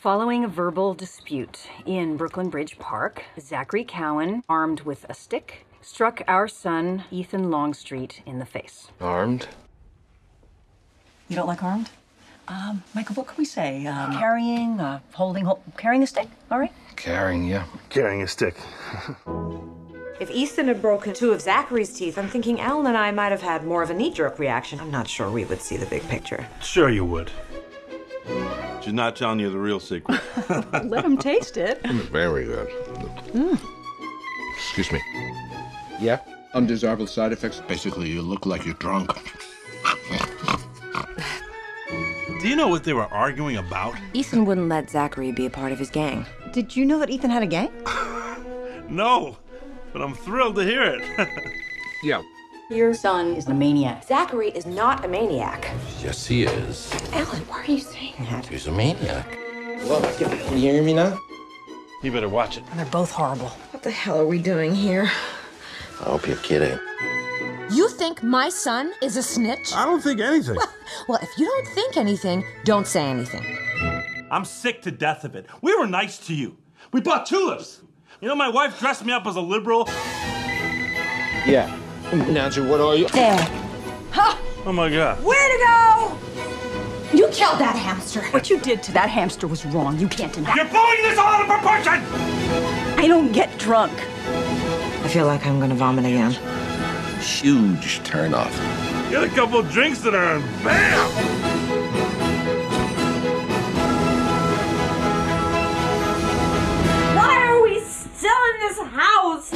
Following a verbal dispute in Brooklyn Bridge Park, Zachary Cowan, armed with a stick, struck our son, Ethan Longstreet, in the face. Armed? You don't like armed? Michael, what can we say? Carrying, carrying a stick, all right? Carrying, yeah. Carrying a stick. If Ethan had broken 2 of Zachary's teeth, I'm thinking Alan and I might have had more of a knee-jerk reaction. I'm not sure we would see the big picture. Sure you would. She's not telling you the real secret. Let him taste it. Very good. Excuse me. Yeah? Undesirable side effects. Basically, you look like you're drunk. Do you know what they were arguing about? Ethan wouldn't let Zachary be a part of his gang. Did you know that Ethan had a gang? No, but I'm thrilled to hear it. Yeah. Your son is a maniac. Zachary is not a maniac. Yes, he is. Alan, why are you saying that? He's a maniac. Look, can you hear me now? You better watch it. They're both horrible. What the hell are we doing here? I hope you're kidding. You think my son is a snitch? I don't think anything. Well, if you don't think anything, don't say anything. I'm sick to death of it. We were nice to you. We bought tulips. You know, my wife dressed me up as a liberal. Yeah. Nancy, what are you? There. Ha! Oh, my God. Way to go! You killed that hamster. What you did to that hamster was wrong. You can't deny. You're blowing this all out of proportion! I don't get drunk. I feel like I'm gonna vomit again. Huge turnoff. Get a couple of drinks in her and bam! Why are we still in this house?